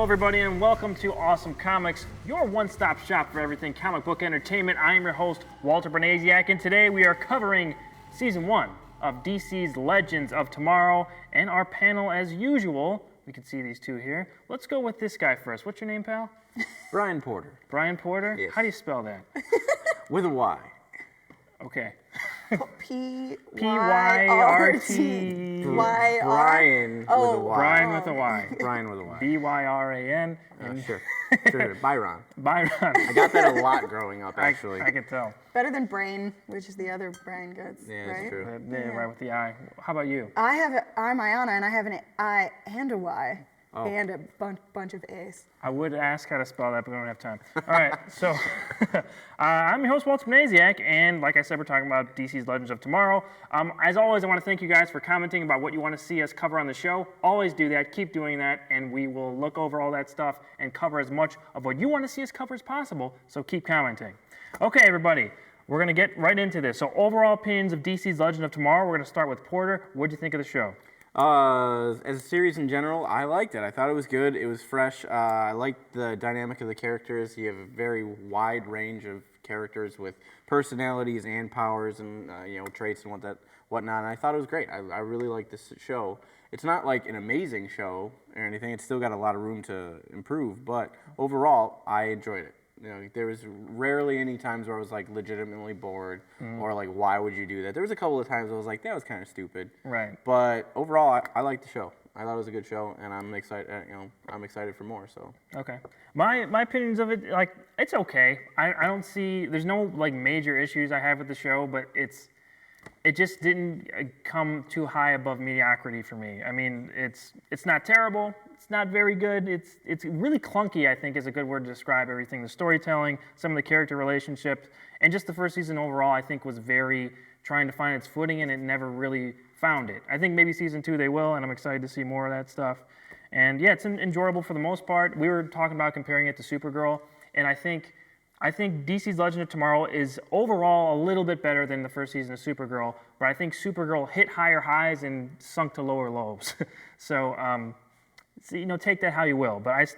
everybody, and welcome to Awesome Comics, your one-stop shop for everything comic book entertainment. I am your host, Walter Brnasiak, and today we are covering Season 1 of DC's Legends of Tomorrow, and our panel, as usual, we can see these two here. Let's go with this guy first. What's your name, pal? Brian Porter. Brian Porter? Yes. How do you spell that? With a Y. Okay. P-Y-R-T. Brian with a Y. Brian with a Y. Brian with a Y. B-Y-R-A-N. Sure. Byron. Byron. I got that a lot growing up, actually. I can tell. Better than Brain, which is the other Brian Goods. Yeah, right? that's true. Right with the I. How about you? I'm Aiyanna, and I have an I and a Y. And a bunch of A's. I would ask how to spell that, but we don't have time. All right, so I'm your host, Walter Brnasiak, and like I said, we're talking about DC's Legends of Tomorrow. As always, I want to thank you guys for commenting about what you want to see us cover on the show. Always do that. Keep doing that, and we will look over all that stuff and cover as much of what you want to see us cover as possible, so keep commenting. Okay, everybody, we're going to get right into this. So overall opinions of DC's Legend of Tomorrow, we're going to start with Porter. What do you think of the show? As a series in general, I liked it. I thought it was good. It was fresh. I liked the dynamic of the characters. You have a very wide range of characters with personalities and powers and traits and whatnot. And I thought it was great. I really liked this show. It's not like an amazing show or anything. It's still got a lot of room to improve. But overall, I enjoyed it. There was rarely any times where I was like legitimately bored or like, why would you do that? There was a couple of times I was like, that was kind of stupid. Right. But overall, I liked the show. I thought it was a good show, and I'm excited. I'm excited for more. So. Okay. My opinions of it, like, it's okay. I don't see. There's no like major issues I have with the show, but it just didn't come too high above mediocrity for me. I mean, it's not terrible. It's not very good. It's really clunky, I think, is a good word to describe everything. The storytelling, some of the character relationships, and just the first season overall, I think, was very trying to find its footing, and it never really found it. I think maybe season 2 they will, and I'm excited to see more of that stuff. And yeah, it's enjoyable for the most part. We were talking about comparing it to Supergirl, and I think DC's Legend of Tomorrow is overall a little bit better than the first season of Supergirl, but I think Supergirl hit higher highs and sunk to lower lows. So, take that how you will. But it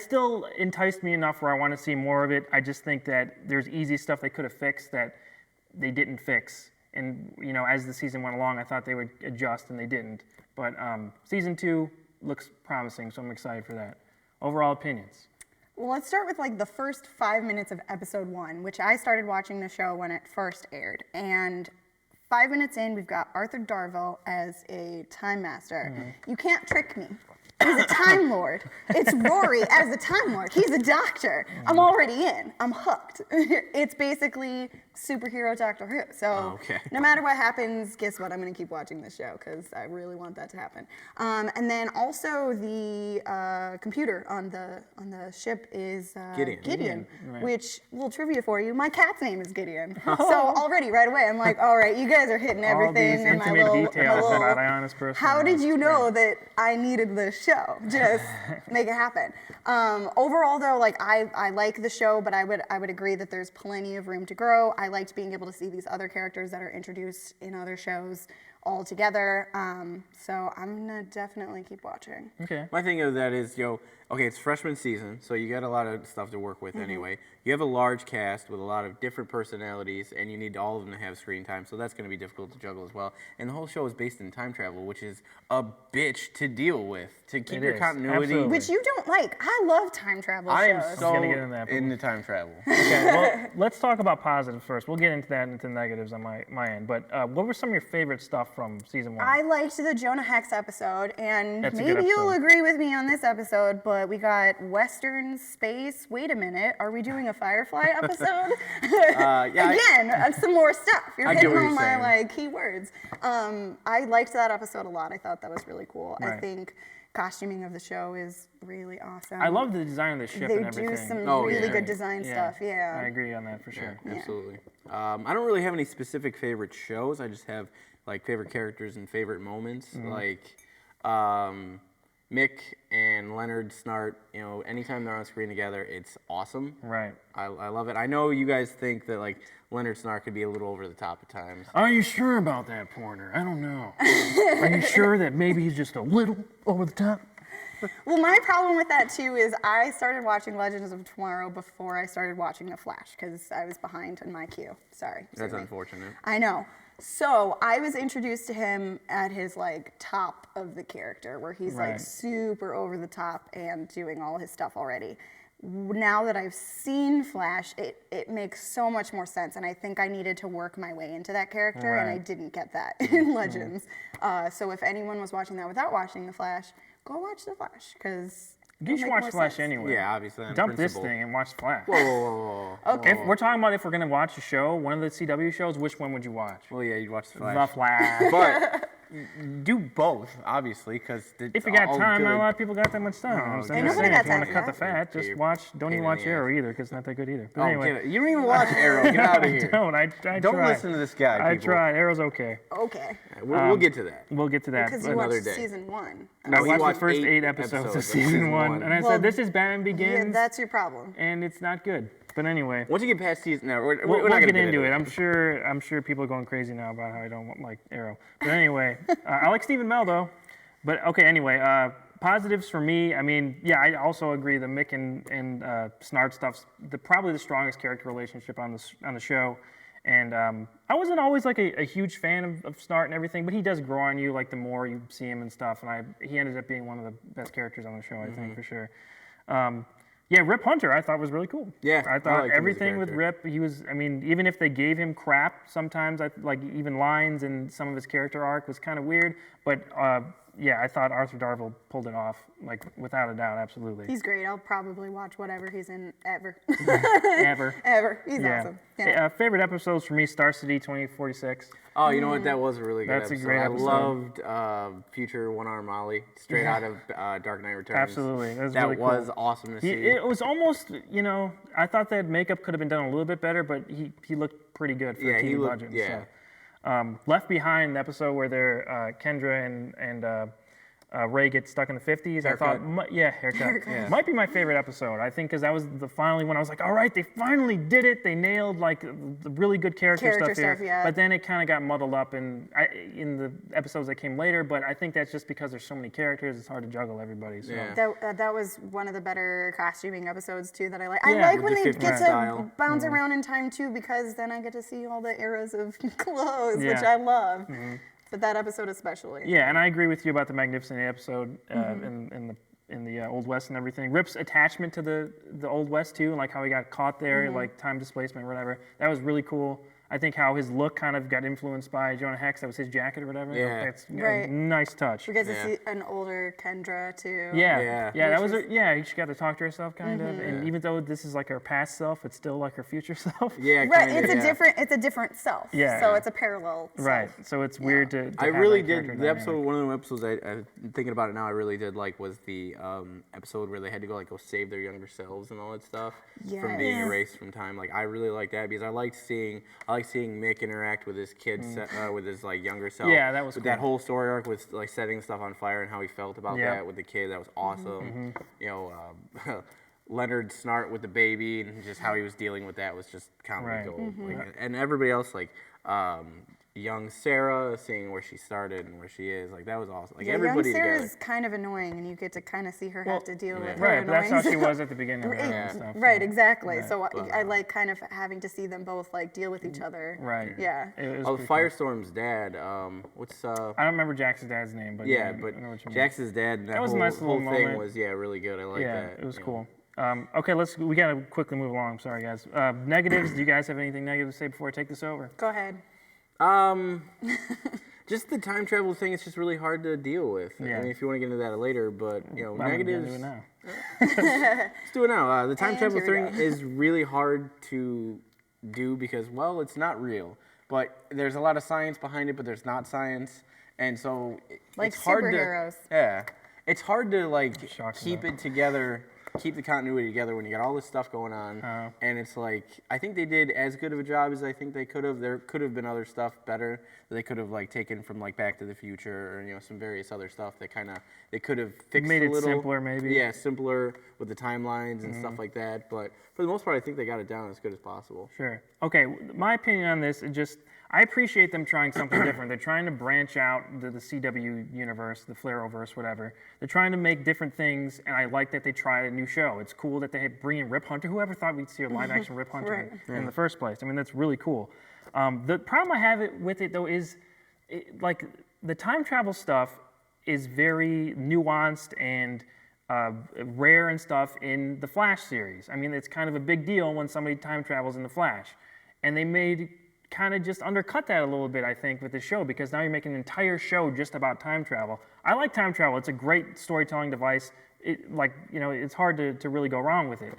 still enticed me enough where I want to see more of it. I just think that there's easy stuff they could have fixed that they didn't fix. And, as the season went along, I thought they would adjust, and they didn't. But season 2 looks promising, so I'm excited for that. Overall opinions. Well, let's start with like the first 5 minutes of episode 1, which I started watching the show when it first aired. And 5 minutes in, we've got Arthur Darvill as a time master. You can't trick me. He's a Time Lord. It's Rory as the Time Lord. He's a doctor. I'm already in. I'm hooked. It's basically superhero Doctor Who. So no matter what happens, guess what? I'm going to keep watching this show because I really want that to happen. And then also the computer on the ship is Gideon. Right. Which, little trivia for you, my cat's name is Gideon. So already, right away, I'm like, all right, you guys are hitting everything. All these intimate details about Aiyanna's personality. How did you know that I needed this show? Just make it happen. Overall, though, like I like the show, but I would agree that there's plenty of room to grow. I liked being able to see these other characters that are introduced in other shows all together. So I'm gonna definitely keep watching. Okay. My thing of that is, it's freshman season, so you got a lot of stuff to work with anyway. You have a large cast with a lot of different personalities, and you need all of them to have screen time, so that's going to be difficult to juggle as well. And the whole show is based in time travel, which is a bitch to deal with, to keep your continuity. Absolutely. Which you don't like. I love time travel shows. I am so get into time travel. Okay, well, let's talk about positives first. We'll get into that and into negatives on my end. But what were some of your favorite stuff from season 1? I liked the Jonah Hex episode, and That's a good maybe you'll episode. agree with me on this episode, but we got Western space. Wait a minute, are we doing a Firefly episode? Again, some more stuff. You're I get hitting what on you're my saying. keywords. I liked that episode a lot. I thought that was really cool. Right. I think costuming of the show is really awesome. I love the design of the ship They and everything. do some Oh, really yeah. good design stuff. Yeah. I agree on that for sure. Absolutely. I don't really have any specific favorite shows. I just have like favorite characters and favorite moments. Like Mick and Leonard Snart, anytime they're on screen together, it's awesome. Right. I love it. I know you guys think that like Leonard Snart could be a little over the top at times. Are you sure about that, Porter? I don't know. Are you sure that maybe he's just a little over the top? Well, my problem with that too is I started watching Legends of Tomorrow before I started watching The Flash because I was behind in my queue. Sorry. That's Sydney. unfortunate. I know. So I was introduced to him at his like top of the character where he's like super over the top and doing all his stuff already. Now that I've seen Flash, it makes so much more sense, and I think I needed to work my way into that character, and I didn't get that in Legends. So if anyone was watching that without watching The Flash, go watch The Flash, because You should watch Flash anyway. Yeah, obviously. On Dump principle. this thing and watch Flash. Whoa, whoa, whoa. Okay. If we're talking about if we're gonna watch a show, one of the CW shows, which one would you watch? Well, yeah, you'd watch the Flash. The Flash. But do both, obviously, because If you got time, not a lot of people got that much time. I'm Ain't nobody got if you want to time cut the for that. fat, just watch. Don't even watch Arrow either, because it's not that good either. But anyway, get it. You don't even watch Arrow. Get out of here. I Don't tried. listen to this guy. I people. tried. Arrow's okay. Okay. We'll get to that. We'll get to that. Because but- you watched another day. season 1. I we watched watched the first 8 8 episodes of of season 1, and I Well, said, "This is Batman Yeah, Begins," that's your problem. and it's not good. But anyway, Once you get past season, no, we're we'll not gonna get into it. it. I'm sure people are going crazy now about how I don't like Arrow. But anyway, I like Stephen Amell though. But okay, anyway, positives for me. I mean, yeah, I also agree. The Mick and Snart stuff's probably the strongest character relationship on the show. And I wasn't always like a huge fan of Snart and everything, but he does grow on you like the more you see him and stuff. And he ended up being one of the best characters on the show, I think, for sure. Yeah, Rip Hunter I thought was really cool. Yeah, I I thought liked him as a everything with character. Rip, he was, I mean, even if they gave him crap sometimes, like even lines and some of his character arc was kind of weird, but yeah, I thought Arthur Darvill pulled it off, like without a doubt, absolutely. He's great. I'll probably watch whatever he's in ever. Ever. Ever. He's Yeah. awesome. Yeah. Favorite episodes for me, Star City 2046. Oh, you know what? That was a really good That's a episode. great episode. I loved Future One-Arm Ollie, straight out of Dark Knight Returns. Absolutely. That was That really cool. was awesome to see. It was almost, I thought that makeup could have been done a little bit better, but he looked pretty good for a he TV looked- budget. yeah. So. Left Behind, the episode where they're Kendra and Ray get stuck in the 50s. Haircut. I thought, haircut. Yeah. Might be my favorite episode. I think because that was the finally when I was like, all right, they finally did it. They nailed like the really good character stuff here. Yeah. But then it kind of got muddled up in the episodes that came later. But I think that's just because there's so many characters. It's hard to juggle everybody. So. Yeah. That was one of the better costuming episodes too that I like. Yeah, I like with when the they 50s get to style. bounce around in time too because then I get to see all the eras of clothes, which Yeah. I love. But that episode especially. Yeah, and I agree with you about the Magnificent episode in the Old West and everything. Rip's attachment to the Old West too, and like how he got caught there, like time displacement or whatever. That was really cool. I think how his look kind of got influenced by Jonah Hex. That was his jacket or whatever. Yeah. That's Right. a nice touch. We get to Yeah. see an older Kendra too. Yeah, Yeah. that was she got to talk to herself kind of, and even though this is like her past self, it's still like her future self. Yeah, Right, kinda, it's a different self. Yeah. So it's a parallel self. Right. So it's weird to I have really that did character the dynamic. episode. One of the episodes I'm thinking about it now. I really did like was the episode where they had to go save their younger selves and all that stuff from being Yes. erased from time. Like I really like that because I like seeing Mick interact with his kids with his younger self. Yeah, that was with cool. that whole story arc with setting stuff on fire and how he felt about Yeah. that with the kid. That was awesome. Leonard Snart with the baby and just how he was dealing with that was just comedy Right. gold. And everybody else young Sarah, seeing where she started and where she is, that was awesome. Yeah, Everybody young Sarah together. is kind of annoying, and you get to kind of see her have to deal with her Right, but that's how annoyance. she was at the beginning of it Right, and stuff. right, so. exactly. Right. So I like kind of having to see them both deal with each other. Right. Yeah. It was Oh, pretty cool. Firestorm's dad. What's I don't remember Jax's dad's name, but yeah, I but know what you mean. Jax's dad. And that was a whole, nice little whole thing moment. was really good. I like Yeah, that. it was you know. cool. Okay, we gotta quickly move along. Sorry, guys. Negatives. Do you guys have anything negative to say before I take this over? Go ahead. Just the time travel thing. It's just really hard to deal with. Yeah. I mean, if you want to get into that later, but I'm gonna negatives. do it now. Let's do it now. The time And travel here we thing go. is really hard to do because, well, it's not real. But there's a lot of science behind it, but there's not science, and so Like it's hard superheroes. to. Yeah, it's hard to Shocks keep though. it together, keep the continuity together when you got all this stuff going on. And it's I think they did as good of a job as I think they could have. There could have been other stuff better that they could have taken from Back to the Future or some various other stuff that they could have fixed Made a it little simpler, maybe. Yeah, simpler with the timelines and stuff like that. But for the most part, I think they got it down as good as possible. Sure. Okay, my opinion on this is I appreciate them trying something different. They're trying to branch out the CW universe, the Flareoverse, whatever. They're trying to make different things, and I like that they tried a new show. It's cool that they bring in Rip Hunter. Whoever thought we'd see a live-action Rip Hunter in the first place? I mean, that's really cool. The problem I have with it, though, is like the time travel stuff is very nuanced and rare and stuff in the Flash series. I mean, it's kind of a big deal when somebody time travels in the Flash. And they made kind of just undercut that a little bit, I think, with the show, because now you're making an entire show just about time travel. I like time travel. It's a great storytelling device. It's hard to really go wrong with it.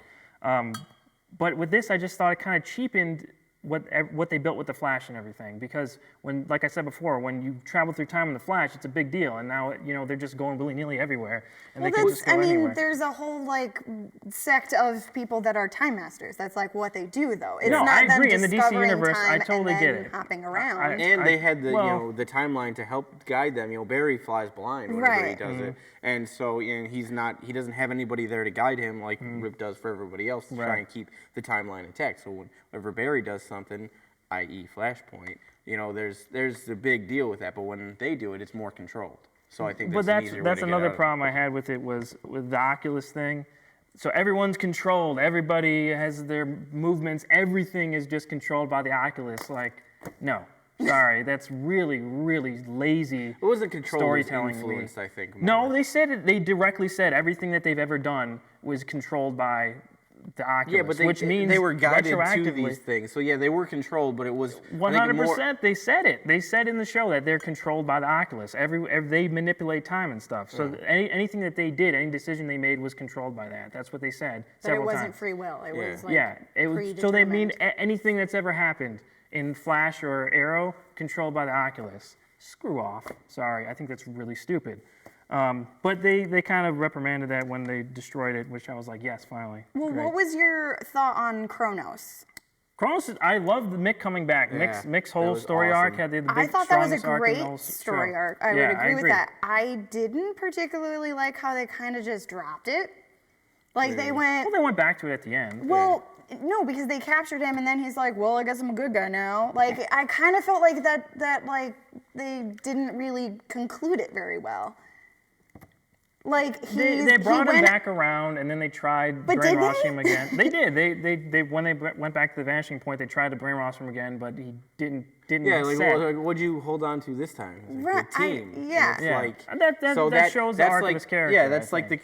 But with this, I just thought it kind of cheapened what they built with the Flash and everything, because when, like I said before, when you travel through time in the Flash, it's a big deal, and now they're just going willy-nilly everywhere, and they can just go anywhere. There's a whole like sect of people that are time masters. That's like what they do, though. It's No, not I agree. them In the DC discovering universe, I time totally and get then it. hopping around. And they had the the timeline to help guide them. Barry flies blind whenever he does it, and so he doesn't have anybody there to guide him like Rip does for everybody else to try and keep the timeline intact. So whenever Barry does something, i.e. Flashpoint, there's a big deal with that. But when they do it, it's more controlled. So I think that's another problem I had with it was with the Oculus thing. So everyone's controlled. Everybody has their movements. Everything is just controlled by the Oculus. Like, no. Sorry, that's really, really lazy. It wasn't controlled, storytelling. Influenced, I think. No, they said it. They directly said everything that they've ever done was controlled by the Oculus. Yeah, but which means they were guided to retroactively, these things. So yeah, they were controlled, but it was 100%. They said it. They said in the show that they're controlled by the Oculus. They manipulate time and stuff. So anything that they did, any decision they made was controlled by that. That's what they said several times. But it wasn't free will. It was like it was. So they mean anything that's ever happened in Flash or Arrow controlled by the Oculus. Screw off. Sorry, I think that's really stupid. But they kind of reprimanded that when they destroyed it, which I was like, yes, finally. Well, great. what was your thought on Chronos? Chronos, I loved Mick coming back. Yeah, Mick's whole story arc had the big, I thought that was a strongest arc in the great whole story show. arc. I would Yeah, agree with that. I didn't particularly like how they kind of just dropped it. Like they went. Well, they went back to it at the end. Well, no, because they captured him, and then he's like, "Well, I guess I'm a good guy now." Like I kind of felt like that like they didn't really conclude it very well. Like they brought him back around, and then they tried brainwashing him again. They did. They when they went back to the vanishing point, they tried to brainwash him again, but he didn't. Yeah, like what'd you hold on to this time? Right, the team. That shows the arc of his character. Yeah, that's like the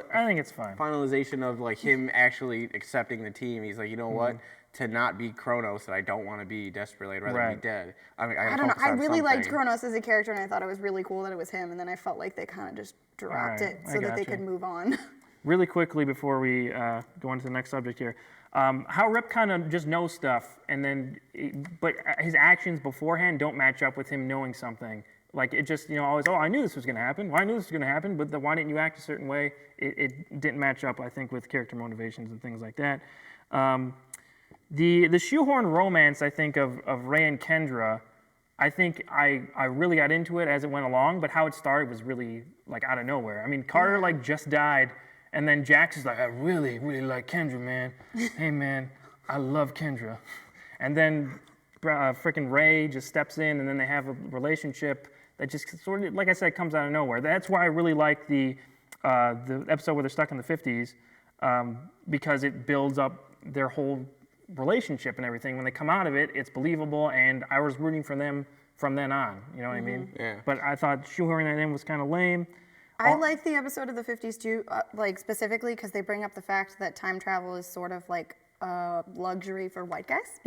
I think it's fine. Finalization of like him actually accepting the team. He's like, you know what? To not be Chronos that I don't want to be desperately, I'd rather be dead. I don't know. I really liked Chronos as a character, and I thought it was really cool that it was him. And then I felt like they kind of just dropped it so that they could move on. Really quickly before we go into the next subject here, how Rip kind of just knows stuff, and then, but his actions beforehand don't match up with him knowing something. Like it just, always, I knew this was going to happen. Well, I knew this was going to happen, but why didn't you act a certain way? It didn't match up, I think, with character motivations and things like that. The shoehorn romance, I think, of Ray and Kendra, I think I really got into it as it went along, but how it started was really like out of nowhere. I mean, Carter like just died, and then Jax is like, I really, really like Kendra, man. Hey, man, I love Kendra. And then freaking Ray just steps in, and then they have a relationship that just sort of, like I said, comes out of nowhere. That's why I really like the episode where they're stuck in the 50s, because it builds up their whole relationship and everything. When they come out of it, it's believable, and I was rooting for them from then on. You know what I mean? Yeah. But I thought shoehorning that in was kind of lame. I like the episode of the 50s too, like specifically because they bring up the fact that time travel is sort of like a luxury for white guys.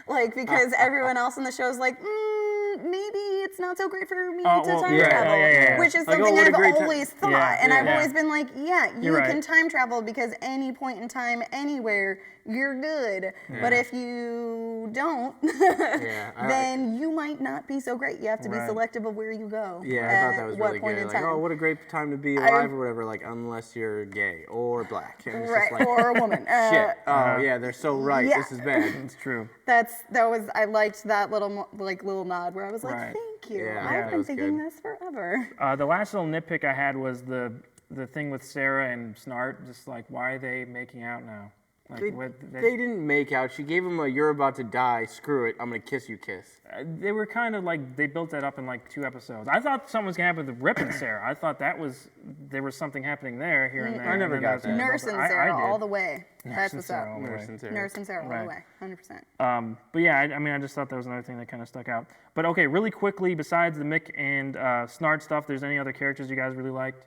Like because everyone else in the show is like, maybe it's not so great for me to time travel, which is something I've always thought, and I've always been like, you can time travel because any point in time, anywhere, you're good. But if you don't, then you might not be so great. You have to be selective of where you go. Yeah, I thought that was really good. Like, what a great time to be alive or whatever. Like, unless you're gay or black, and it's just like, or a woman. Shit. They're so right. Yeah. This is bad. It's true. I liked that little nod where I was like, thank you. I've been thinking this forever. The last little nitpick I had was the thing with Sarah and Snart. Just like, why are they making out now? Like, They didn't make out. She gave him a "you're about to die, screw it, I'm gonna kiss you" kiss. They were kind of like, they built that up in like 2 episodes. I thought something was gonna happen with Rip and Sarah. I thought there was something happening there, here and there. I never and then got there was that. Nurse and I Sarah did. all the way. That's what's up. Sarah all the way. Nurse and Sarah. Nurse and Sarah all Right. the way, 100%. But yeah, I mean, I just thought that was another thing that kind of stuck out. But okay, really quickly, besides the Mick and Snart stuff, there's any other characters you guys really liked?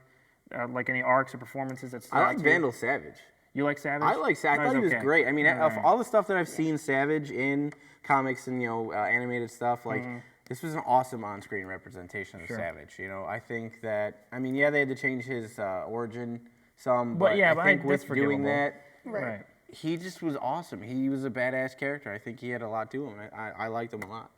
Like any arcs or performances that stood I out like to you? Vandal Savage. You like Savage? I like Savage. I thought he was okay. great. I mean, of Alright. all the stuff that I've seen Savage in comics and animated stuff, like this was an awesome on-screen representation of Savage. I think that they had to change his origin some, but yeah, I but think that's with doing forgivable. that, Right. he just was awesome. He was a badass character. I think he had a lot to him. I liked him a lot.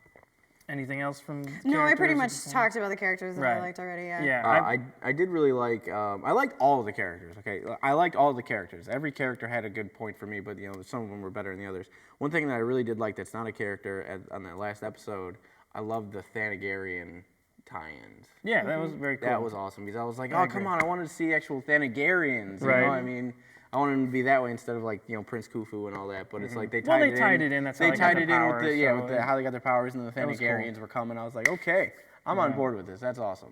Anything else from No, I pretty characters or much performances? talked about the characters that I Right. liked already. Yeah. Yeah. I did really like. I liked all of the characters. Okay, I liked all of the characters. Every character had a good point for me, but some of them were better than the others. One thing that I really did like that's not a character on that last episode, I loved the Thanagarian tie-ins. Yeah, that was very cool. That was awesome because I was like, oh come on, I wanted to see actual Thanagarians. You Right. know, I mean. I wanted him to be that way instead of Prince Khufu and all that, but it's like they tied it in. tied it in, that's how they they got tied their it in powers, with so, how they got their powers, and the was cool. Thanagarians were coming. I was like, okay, I'm on board with this. That's awesome.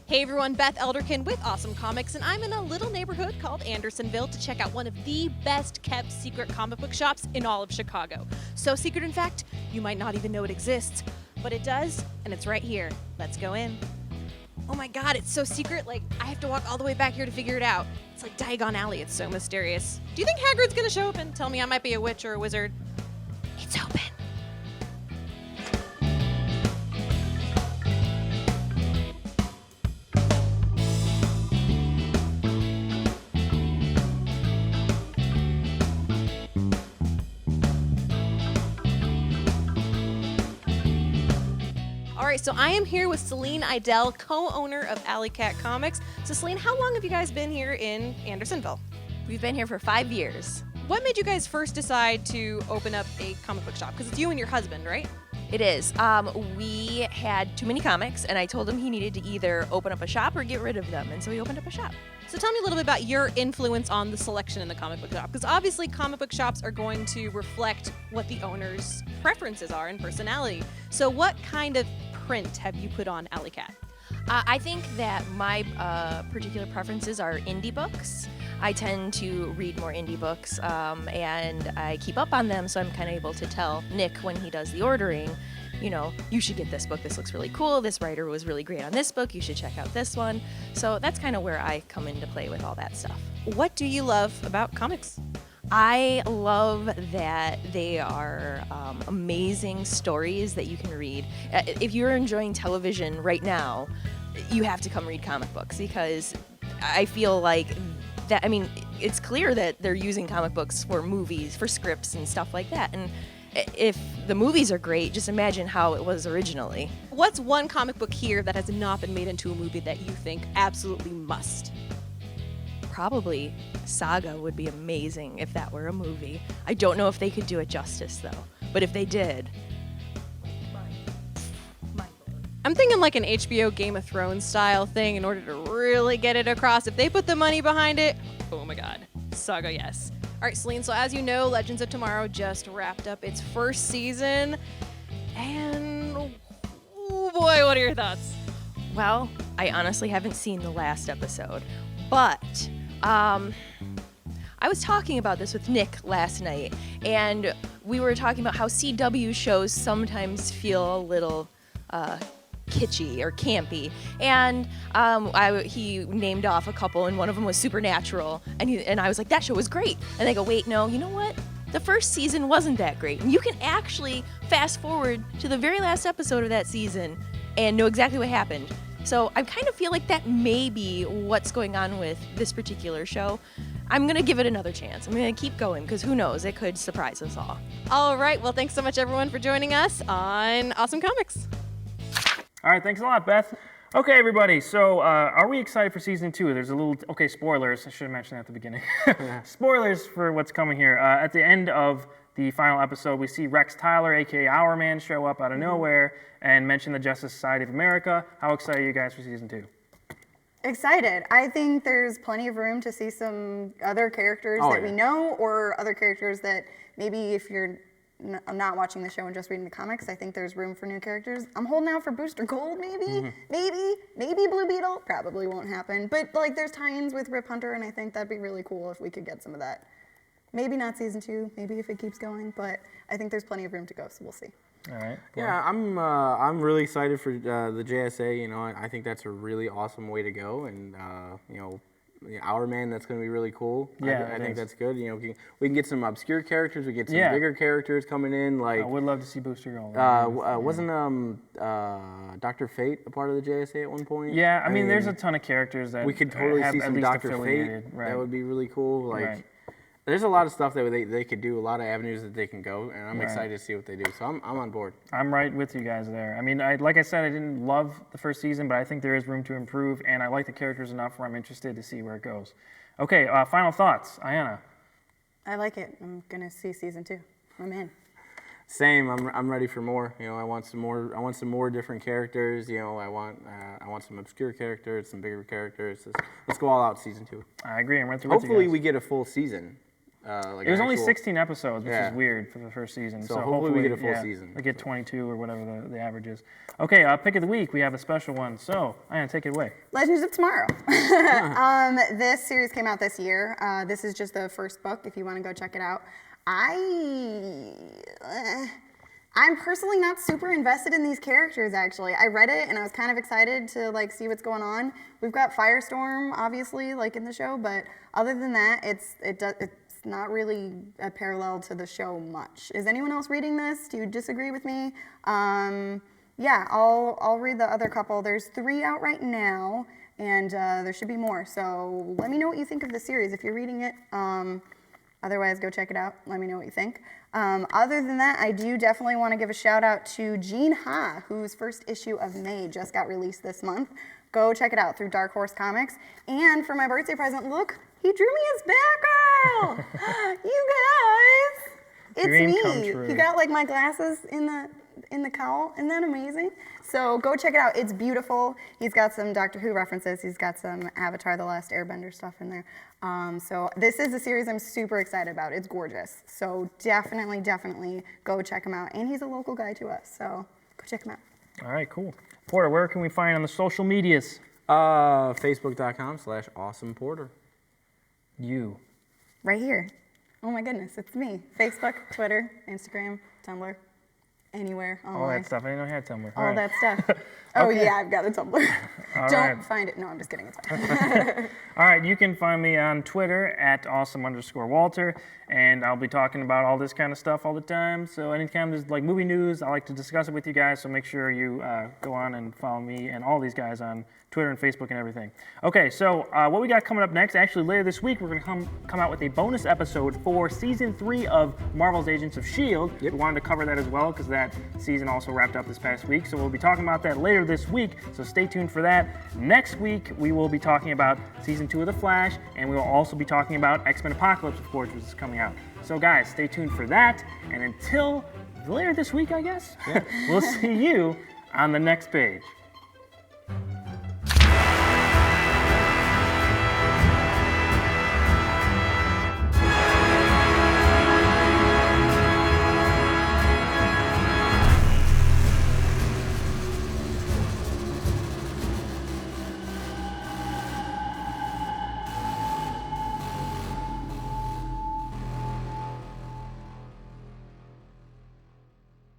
Hey everyone, Beth Elderkin with Awesome Comics, and I'm in a little neighborhood called Andersonville to check out one of the best kept secret comic book shops in all of Chicago. So secret, in fact, you might not even know it exists, but it does, and it's right here. Let's go in. Oh my god, it's so secret, like I have to walk all the way back here to figure it out. It's like Diagon Alley, it's so mysterious. Do you think Hagrid's gonna show up and tell me I might be a witch or a wizard? It's open. All right, so I am here with Celine Idell, co-owner of AlleyCat Comics. So Celine, how long have you guys been here in Andersonville? We've been here for 5 years. What made you guys first decide to open up a comic book shop? Because it's you and your husband, right? It is. We had too many comics, and I told him he needed to either open up a shop or get rid of them, and so he opened up a shop. So tell me a little bit about your influence on the selection in the comic book shop. Because obviously comic book shops are going to reflect what the owner's preferences are and personality. So what kind of print have you put on AlleyCat? I think that my particular preferences are indie books. I tend to read more indie books, and I keep up on them, so I'm kind of able to tell Nick when he does the ordering, you should get this book. This looks really cool. This writer was really great on this book. You should check out this one. So that's kind of where I come into play with all that stuff. What do you love about comics? I love that they are amazing stories that you can read. If you're enjoying television right now, you have to come read comic books because I feel like that, it's clear that they're using comic books for movies, for scripts and stuff like that. And if the movies are great, just imagine how it was originally. What's one comic book here that has not been made into a movie that you think absolutely must? Probably Saga would be amazing if that were a movie. I don't know if they could do it justice though, but if they did, I'm thinking like an HBO Game of Thrones style thing in order to really get it across. If they put the money behind it, oh my god, Saga, yes. All right, Celine, so as you know, Legends of Tomorrow just wrapped up its first season, and oh boy, what are your thoughts? well, I honestly haven't seen the last episode, but I was talking about this with Nick last night, and we were talking about how CW shows sometimes feel a little kitschy or campy, and he named off a couple, and one of them was Supernatural, and I was like, that show was great, and they go, wait, no, you know what? The first season wasn't that great, and you can actually fast forward to the very last episode of that season and know exactly what happened. So I kind of feel like that may be what's going on with this particular show. I'm going to give it another chance. I'm going to keep going because who knows, it could surprise us all. All right, well, thanks so much, everyone, for joining us on Awesome Comics. All right, thanks a lot, Beth. Okay, everybody, so are we excited for season 2? There's a little, okay, spoilers. I should have mentioned that at the beginning. Spoilers for what's coming here. At the end of the final episode, we see Rex Tyler, aka Our Man, show up out of nowhere and mention the Justice Society of America. How excited are you guys for season 2? Excited. I think there's plenty of room to see some other characters that we know, or other characters that maybe if you're not watching the show and just reading the comics, I think there's room for new characters. I'm holding out for Booster Gold, maybe, maybe Blue Beetle. Probably won't happen, but like there's tie-ins with Rip Hunter, and I think that'd be really cool if we could get some of that. Maybe not season 2, maybe if it keeps going, but I think there's plenty of room to go, so we'll see. All right. Yeah, I'm really excited for the JSA. You know, I think that's a really awesome way to go, and you know, Our Man, that's going to be really cool. Yeah, I think that's good. You know, we can get some obscure characters. We get some bigger characters coming in. Like I would love to see Booster Gold. wasn't Dr. Fate a part of the JSA at one point? Yeah, I mean, there's a ton of characters that we could totally have see at some least Dr. Fate. affiliated. Right. That would be really cool. Like. Right. There's a lot of stuff that they could do, a lot of avenues that they can go, and I'm excited to see what they do. So I'm on board. I'm right with you guys there. I mean, like I said, I didn't love the first season, but I think there is room to improve, and I like the characters enough where I'm interested to see where it goes. Okay, final thoughts. Aiyanna. I like it. I'm gonna see season 2. I'm in. Same. I'm ready for more. You know, I want some more. I want some more different characters. You know, I want some obscure characters, some bigger characters. Let's go all out season 2. I agree. I'm right there with you Hopefully guys. we get a full season. It was only 16 episodes, which is weird for the first season. So hopefully we get a full season. We get 22 or whatever the average is. Okay, pick of the week. We have a special one. So, Aiyanna, take it away. Legends of Tomorrow. This series came out this year. This is just the first book if you want to go check it out. I'm personally not super invested in these characters, actually. I read it and I was kind of excited to like see what's going on. We've got Firestorm, obviously, like in the show, but other than that, it's not really a parallel to the show much. Is anyone else reading this? Do you disagree with me? Yeah, I'll read the other couple. There's 3 out right now, and there should be more. So let me know what you think of the series if you're reading it. Otherwise, go check it out. Let me know what you think. Other than that, I do definitely want to give a shout out to Jean Ha, whose first issue of May just got released this month. Go check it out through Dark Horse Comics. And for my birthday present, look, he drew me his Batgirl! You guys! It's Dream me. come true. He got like my glasses in the cowl. Isn't that amazing? So go check it out. It's beautiful. He's got some Doctor Who references. He's got some Avatar: The Last Airbender stuff in there. So this is a series I'm super excited about. It's gorgeous. So definitely go check him out. And he's a local guy to us. So go check him out. All right, cool. Porter, where can we find on the social medias? Facebook.com/awesomeporter. You. Right here. Oh my goodness, it's me. Facebook, Twitter, Instagram, Tumblr, anywhere online. All that stuff. I didn't know you had Tumblr. All that stuff. Oh yeah, I've got a Tumblr. Don't right. find it. No, I'm just kidding. It's fine. All right, you can find me on Twitter at @awesome_Walter, and I'll be talking about all this kind of stuff all the time. So anytime there's like movie news, I like to discuss it with you guys. So make sure you go on and follow me and all these guys on Twitter and Facebook and everything. Okay, so what we got coming up next, actually later this week, we're going to come out with a bonus episode for Season 3 of Marvel's Agents of S.H.I.E.L.D. Yep. We wanted to cover that as well because that season also wrapped up this past week. So we'll be talking about that later this week, so stay tuned for that. Next week, we will be talking about Season 2 of The Flash, and we will also be talking about X-Men Apocalypse, of course, which is coming out. So guys, stay tuned for that, and until later this week, I guess, we'll see you on the next page.